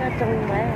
nó trông bé.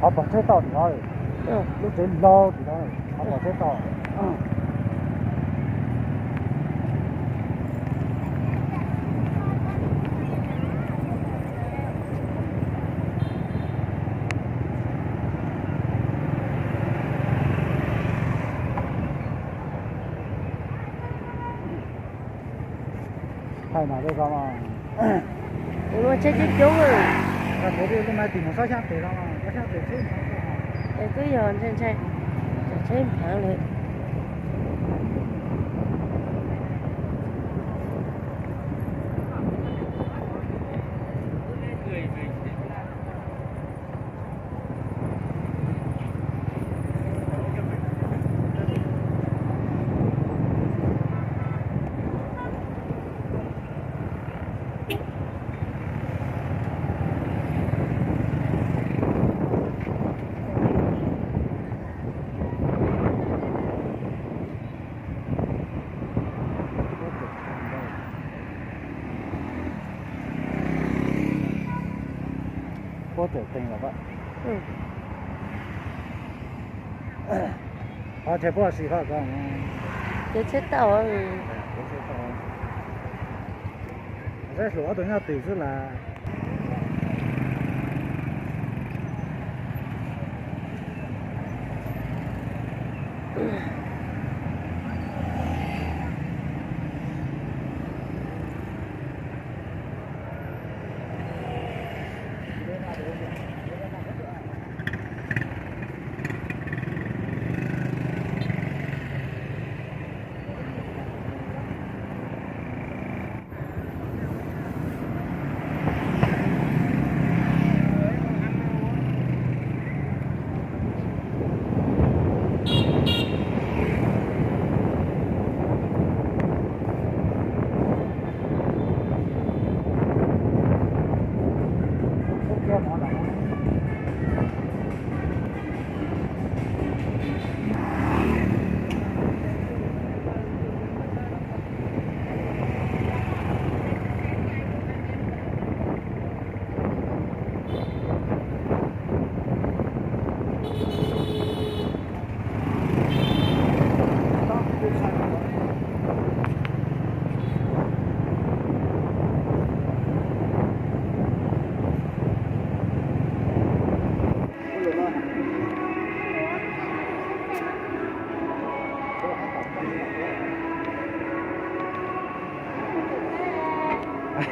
họ bỏ xe to thì thôi, lúc đấy lo thì thôi, họ bỏ xe to. Hay mà đây sao mà? Nó chết chết chú rồi. Thế thì hôm nay tìm một sao chắc để sao mà? Có chắc để chết. Để cứ giờ trên xe, xem thẳng lại. Có thể tình là vậy. Thế bố xí họ con. Chết chết tao à. Cái số tôi nhau tỷ là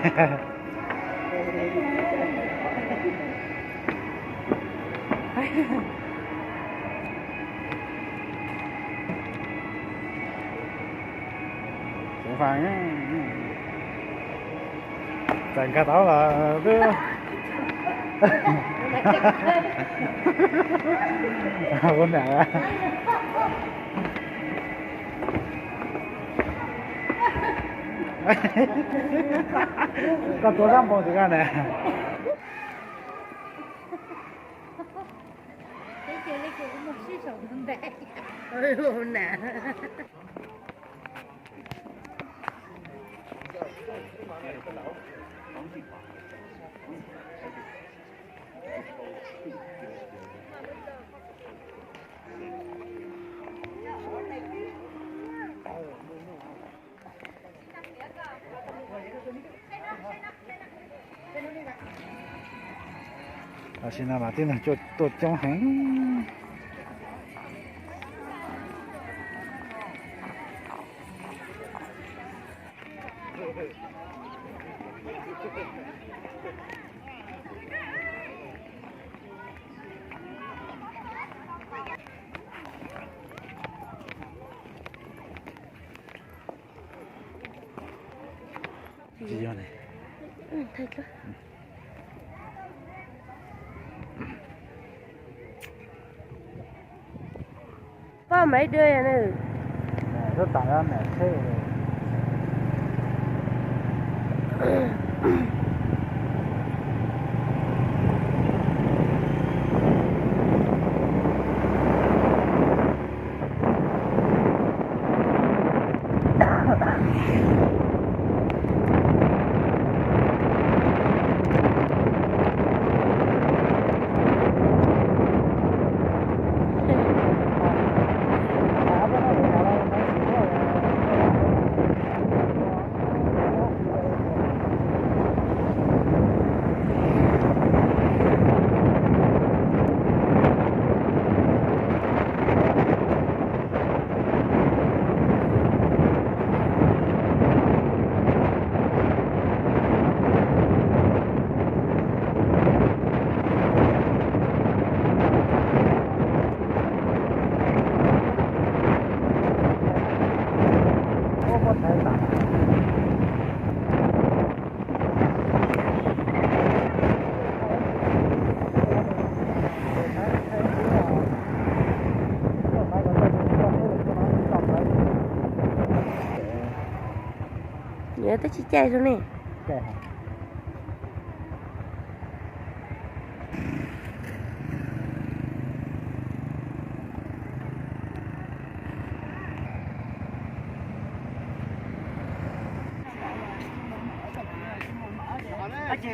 Sẽ phàn nhé. Tàn cá táo là cứ con nè. Cóตัวrăm bò thì ra nè. lấy kiểu một xí sầu không đẹp. Ừ nè. Xin là tin là cho trong hàng. Gì vậy này? Thật đó. Có mấy đứa à nữa. Nó tặng ra mẹ thế. Nhớ tới chị trai rồi nè. Chị,